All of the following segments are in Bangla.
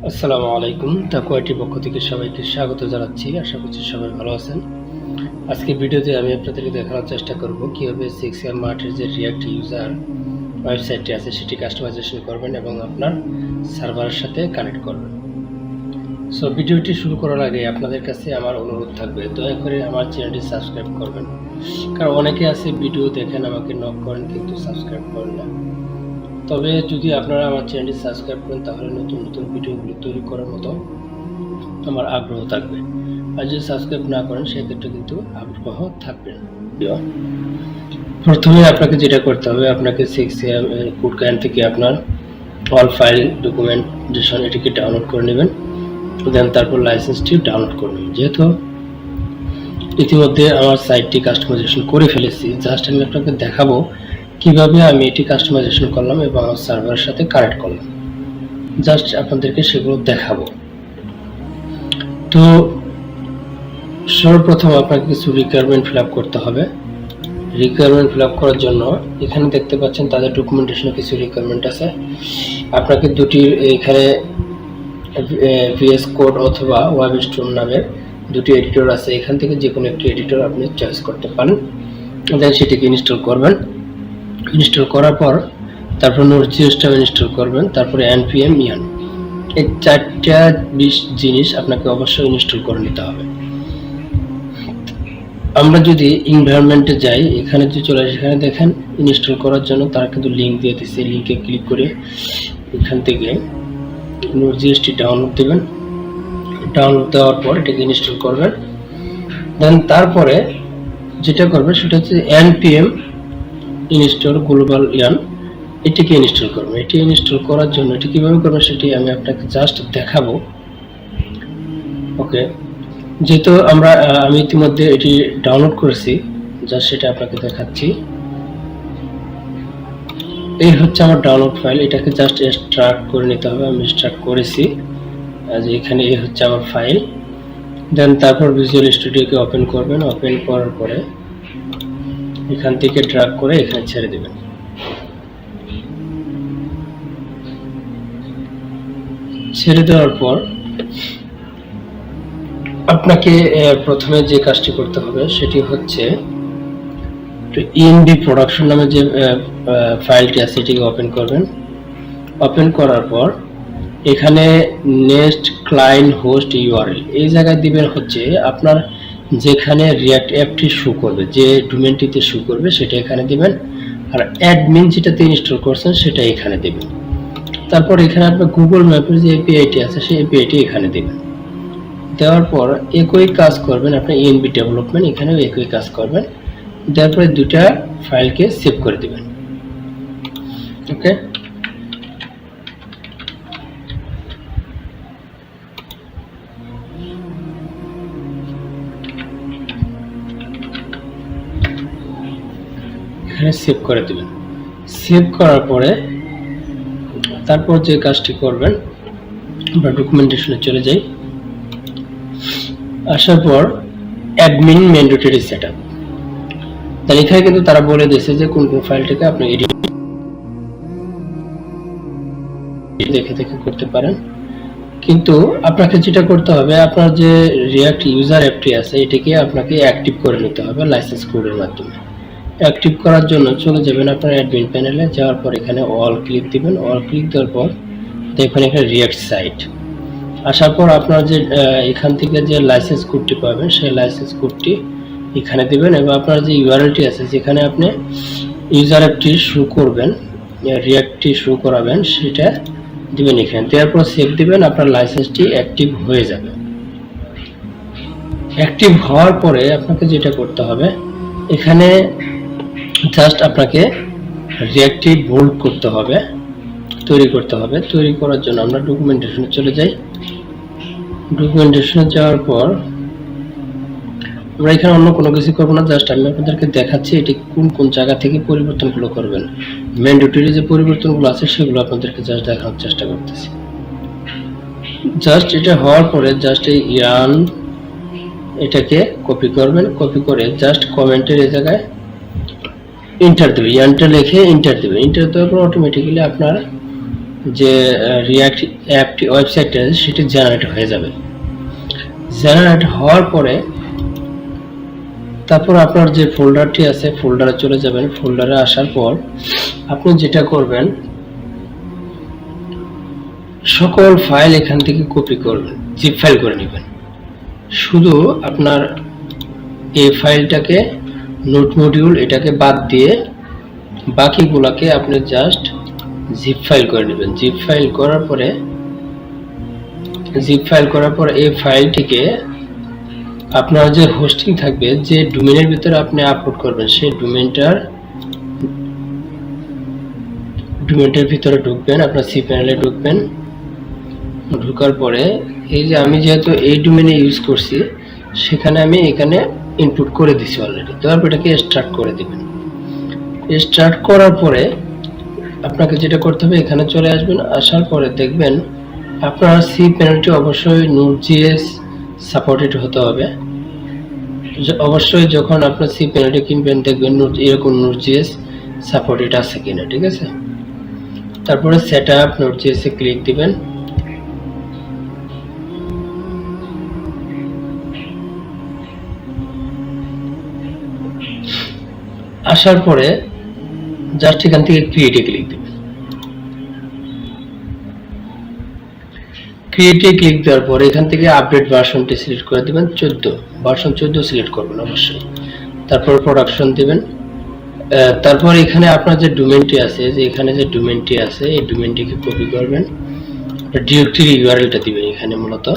আসসালামু আলাইকুম। তাকওয়াটির পক্ষ থেকে সবাইকে স্বাগত জানাচ্ছি। আশা করছি সবাই ভালো আছেন। আজকে ভিডিওতে আমি আপনাদেরকে দেখানোর চেষ্টা করব কিভাবে 6M মার্টের যে রিয়াক্ট ইউজার ওয়েবসাইটটি আছে সেটি কাস্টমাইজেশন করবেন এবং আপনার সার্ভারের সাথে কানেক্ট করবেন। সো ভিডিওটি শুরু করার আগে আপনাদের কাছে আমার অনুরোধ থাকবে, দয়া করে আমার চ্যানেলটি সাবস্ক্রাইব করবেন। কারণ অনেকে আছে ভিডিও দেখেন, আমাকে নক করেন কিন্তু সাবস্ক্রাইব করেন না। তবে যদি আপনারা আমার চ্যানেলটি সাবস্ক্রাইব করেন তাহলে নতুন নতুন ভিডিওগুলো তৈরি করার মতো আমার আগ্রহ থাকবে। আর যদি সাবস্ক্রাইব না করেন সেক্ষেত্রে কিন্তু আগ্রহ থাকবে না। প্রথমে আপনাকে যেটা করতে হবে, আপনাকে 6M কোডকাইন থেকে আপনার অল ফাইল ডকুমেন্টেশন এটিকে ডাউনলোড করে নেবেন। দেন তারপর লাইসেন্সটি ডাউনলোড করে নেবেন। যেহেতু ইতিমধ্যে আমার সাইটটি কাস্টমাইজেশন করে ফেলেছি, জাস্ট আমি আপনাকে দেখাবো কিভাবে আমি এটি কাস্টমাইজেশন করলাম এবং আমার সার্ভারের সাথে কানেক্ট করলাম। জাস্ট আপনাদেরকে সেগুলো দেখাবো। তো সর্বপ্রথম আপনাকে কিছু রিকোয়ারমেন্ট ফিল আপ করতে হবে। রিকোয়ারমেন্ট ফিল আপ করার জন্য এখানে দেখতে পাচ্ছেন তাদের ডকুমেন্টেশনে কিছু রিকোয়ারমেন্ট আছে। আপনাকে দুটি এখানে VS কোড অথবা ওয়েব স্টোর নামের দুটি এডিটর আছে, এখান থেকে যে কোনো একটি এডিটর আপনি চয়েস করতে পারেন। দেন সেটিকে ইনস্টল করবেন। ইনস্টল করার পর তারপর নোড.js ইনস্টল করবেন, তারপরে npm yarn, এই চারটা জিনিস আপনাকে অবশ্যই ইনস্টল করে নিতে হবে। আমরা যদি এনভায়রনমেন্টে যাই, এখানে যে চলে আসে, এখানে দেখেন ইনস্টল করার জন্য তারা কিন্তু লিঙ্ক দিয়ে দিচ্ছে। লিঙ্কে ক্লিক করে এখান থেকে নোড.js ডাউনলোড দেবেন। ডাউনলোড দেওয়ার পর এটাকে ইনস্টল করবেন। দেন তারপরে যেটা করবেন সেটা হচ্ছে npm ইনস্টল গ্লোবাল ইয়ার্ন, এটিকে ইনস্টল করবেন। এটি ইনস্টল করার জন্য এটি কীভাবে করবেন সেটি আমি আপনাকে জাস্ট দেখাবো। ওকে, যেহেতু আমি ইতিমধ্যে এটি ডাউনলোড করেছি, জাস্ট সেটা আপনাকে দেখাচ্ছি। এই হচ্ছে আমার ডাউনলোড ফাইল, এটাকে জাস্ট এক্সট্রাক্ট করে নিতে হবে। আমি এক্সট্রাক্ট করেছি। এখানে এই হচ্ছে আমার ফাইল। দেন তারপর ভিজুয়াল স্টুডিওকে ওপেন করবেন। ওপেন করার পরে এখান থেকে ড্র্যাগ করে এখানে ছেড়ে দেবেন। ছেড়ে দেওয়ার পর আপনাকে প্রথমে যে কাজটি করতে হবে সেটি হচ্ছে env প্রোডাকশন নামে যে ফাইলটি আছে এটিকে ওপেন করবেন। ওপেন করার পর এখানে নেক্সট ক্লায়েন্ট হোস্ট ইউআরএল এই জায়গায় দিবেন হচ্ছে আপনার যেখানে রিয়াক্ট অ্যাপটি শো করবে, যে ডোমেনটিতে শো করবে সেটা এখানে দিবেন। আর অ্যাডমিন যেটাতে ইনস্টল করছেন সেটা এখানে দিবেন। তারপর এখানে আপনার গুগল ম্যাপের যে এপিআইটি আছে সেই এপিআইটি এখানে দিবেন। দেওয়ার পর একই কাজ করবেন আপনার env ডেভেলপমেন্ট, এখানেও একই কাজ করবেন। দেওয়ার পরে দুটা ফাইলকে সেভ করে দিবেন। ওকে, এখানে সেভ করে দিবেন। সেভ করার পরে তারপর যে কাজটি করবেন, আমরা ডকুমেন্টেশনে চলে যাই। আসার পর অ্যাডমিন ম্যান্ডেটরি সেটআপ, তাহলে এখানে কিন্তু তারা বলে দিয়েছে যে কোন কোন ফাইলটাকে আপনি এডিট দেখে দেখে করতে পারেন। কিন্তু আপনাকে যেটা করতে হবে, আপনার যে রিয়াক্ট ইউজার অ্যাপটি আছে এটিকে আপনাকে অ্যাক্টিভ করে নিতে হবে লাইসেন্স কোডের মাধ্যমে। অ্যাক্টিভ করার জন্য চলে যাবেন আপনার অ্যাডমিন প্যানেলে। যাওয়ার পর এখানে অল ক্লিক দিবেন। অল ক্লিক দেওয়ার পর দেখবেন এখানে রিয়াক্ট সাইট। আসার পর আপনার যে এখান থেকে যে লাইসেন্স কোডটি পাবেন সেই লাইসেন্স কোডটি এখানে দিবেন এবং আপনার যে ইউআরএলটি আছে যেখানে আপনি ইউজার অ্যাপটি শো করবেন, রিয়াক্টটি শো করাবেন সেটা দিবেন এখানে। দেওয়ার পর সেভ দিবেন। আপনার লাইসেন্সটি অ্যাক্টিভ হয়ে যাবে। অ্যাক্টিভ হওয়ার পরে আপনাকে যেটা করতে হবে, এখানে জাস্ট আপনাকে রিয়াক্টটি বোল্ড করতে হবে, তৈরি করতে হবে। তৈরি করার জন্য আমরা ডকুমেন্টেশনে চলে যাই। ডকুমেন্টেশনে যাওয়ার পর আমরা এখানে অন্য কোনো কিছু করবো না, জাস্ট আমি আপনাদেরকে দেখাচ্ছি এটি কোন কোন জায়গা থেকে পরিবর্তনগুলো করবেন। ম্যান্ডেটরি যে পরিবর্তনগুলো আছে সেগুলো আপনাদেরকে জাস্ট দেখানোর চেষ্টা করতেছি। জাস্ট এটা হওয়ার পরে জাস্ট এই ইয়ার্ন এটাকে কপি করবেন। কপি করে জাস্ট কমেন্টের এই জায়গায় এন্টার দেবেন। ইয়ার্নটা লিখে এন্টার দেবেন। এন্টার দেওয়ার পর অটোমেটিক্যালি আপনার যে রিয়াক্ট অ্যাপটি ওয়েবসাইটটা সেটি জেনারেট হয়ে যাবে। জেনারেট হওয়ার পরে তারপর আপনার যে ফোল্ডারটি আছে ফোল্ডারে চলে যাবেন। ফোল্ডারে আসার পর আপনি যেটা করবেন, সকল ফাইল এখান থেকে কপি করবেন, জিপ ফাইল করে নেবেন। শুধু আপনার এই ফাইলটাকে নোট মডিউল এটাকে বাদ দিয়ে বাকিগুলোকে আপনি জাস্ট জিপ ফাইল করে নেবেন। জিপ ফাইল করার পরে এই ফাইলটিকে আপনার যে হোস্টিং থাকবে, যে ডোমেইনের ভিতরে আপনি আপলোড করবেন, সেই ডোমেইনটার ভিতরে ঢুকবেন। আপনার সি প্যানেলে ঢুকবেন। ঢোকার পরে এই যে আমি যেহেতু এই ডোমেইনে ইউজ করছি, সেখানে আমি এখানে ইনপুট করে দিছি অলরেডি। তারপর এটাকে স্টার্ট করে দিবেন। স্টার্ট করার পরে আপনাকে যেটা করতে হবে, এখানে চলে আসবেন। আসার পরে দেখবেন আপনার সি প্যানেলটি অবশ্যই Node.js সাপোর্টেড হতে হবে। অবশ্যই যখন আপনার সি প্যানেলটি কিনবেন দেখবেন এরকম Node.js সাপোর্টেড আছে কিনা, ঠিক আছে। তারপরে সেট আপ Node.js এ ক্লিক দিবেন। আসার পরে জাস্ট এখান থেকে ক্রিয়েটে ক্লিক দিবেন। ক্রিয়েটে ক্লিক দেওয়ার পরে এখান থেকে আপডেট ভার্সনটি সিলেক্ট করে দিবেন। ভার্সন 14 সিলেক্ট করবেন অবশ্যই। তারপর প্রোডাকশন দিবেন। তারপর এখানে আপনার যে ডোমেইনটি আছে, এই ডোমেইনটিকে কপি করবেন। ডিরেক্টরি ইউআরএলটা দিবেন এখানে, মূলত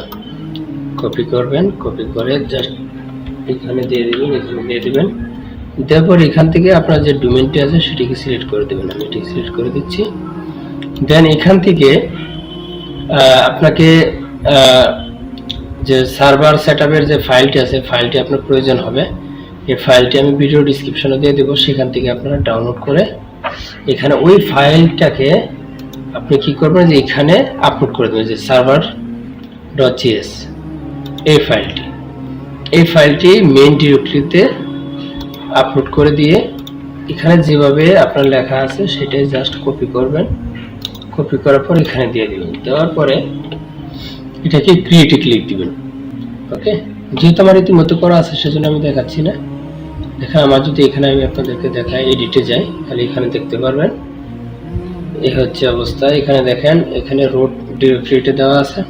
কপি করবেন। কপি করে জাস্ট এখানে দিয়ে দিবেন। তারপর এখান থেকে আপনার যে ডোমেইনটি আছে সেটিকে সিলেক্ট করে দেবেন। আমি এটি সিলেক্ট করে দিচ্ছি। দেন এখান থেকে আপনাকে যে সার্ভার সেটআপের যে ফাইলটি আছে, ফাইলটি আপনার প্রয়োজন হবে। এই ফাইলটি আমি ভিডিও ডেসক্রিপশনে দিয়ে দেবো, সেখান থেকে আপনারা ডাউনলোড করে এখানে ওই ফাইলটাকে আপনি কি করবেন, যে এখানে আপলোড করে দেবেন, যে server.js এই ফাইলটি মেইন ডিরেক্টরিতে আপলোড করে দিয়ে এখানে যেভাবে আপনার লেখা আছে সেটাই জাস্ট কপি করবেন। কপি করার পর এখানে দিয়ে দিবেন। দেওয়ার পরে এটাকে ক্রিয়েটে ক্লিক দিবেন। ওকে, যেহেতু আমার ইতিমধ্যে করা আছে সেজন্য আমি দেখাচ্ছি না। দেখেন আমার যদি এখানে আমি আপনাদেরকে দেখাই, এডিটে যাই, তাহলে এখানে দেখতে পারবেন এই হচ্ছে অবস্থা। এখানে দেখেন, এখানে রুট ডিরেক্টরিতে দেওয়া আছে,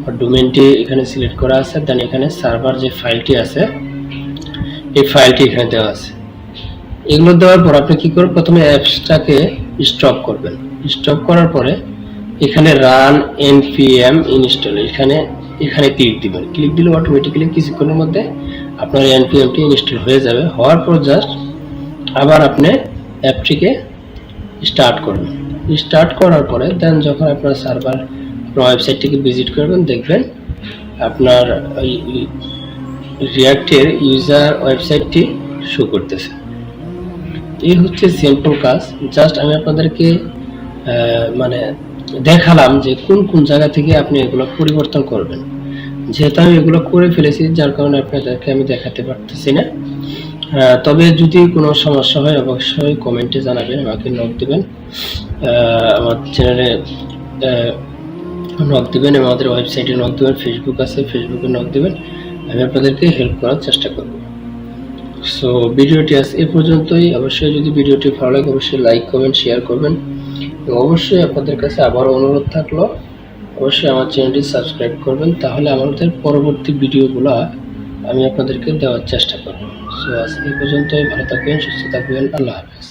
আর ডোমেইনটি এখানে সিলেক্ট করা আছে। দেন এখানে সার্ভার যে ফাইলটি আছে এই ফাইলটি এখানে দেওয়া আছে। এগুলো দেওয়ার পর আপনি কি করবেন, প্রথমে অ্যাপসটাকে স্টপ করবেন। স্টপ করার পরে এখানে রান npm ইনস্টল এখানে ক্লিক দিবেন। ক্লিক দিলে অটোমেটিক্যালি কিছুক্ষণের মধ্যে আপনার npmটি ইনস্টল হয়ে যাবে। হওয়ার পর জাস্ট আবার আপনি অ্যাপটিকে স্টার্ট করবেন। স্টার্ট করার পরে দেন যখন আপনার সার্ভার ওয়েবসাইটটিকে ভিজিট করবেন, দেখবেন আপনার রিয়াক্টের ইউজার ওয়েবসাইটটি শো করতেছে। এই হচ্ছে সিম্পল কাজ। জাস্ট আমি আপনাদেরকে মানে দেখালাম যে কোন কোন জায়গা থেকে আপনি এগুলো পরিবর্তন করবেন। যেহেতু আমি এগুলো করে ফেলেছি, যার কারণে আপনাদেরকে আমি দেখাতে পারতেছি না। তবে যদি কোনো সমস্যা হয় অবশ্যই কমেন্টে জানাবেন, আমাকে নক দেবেন, আমার চ্যানেলে নক দেবেন, আমাদের ওয়েবসাইটে নক দেবেন, ফেসবুক আছে ফেসবুকে নক দেবেন। আমি আপনাদেরকে হেল্প করার চেষ্টা করব। সো ভিডিওটি আজ এ পর্যন্তই। অবশ্যই যদি ভিডিওটি ভালো লাগে অবশ্যই লাইক কমেন্ট শেয়ার করবেন। এবং অবশ্যই আপনাদের কাছে আবার অনুরোধ থাকলো, অবশ্যই আমার চ্যানেলটি সাবস্ক্রাইব করবেন, তাহলে আমাদের পরবর্তী ভিডিওগুলো আমি আপনাদেরকে দেওয়ার চেষ্টা করব। সো আজ এই পর্যন্তই। ভালো থাকবেন, সুস্থ থাকবেন। আল্লাহ হাফেজ।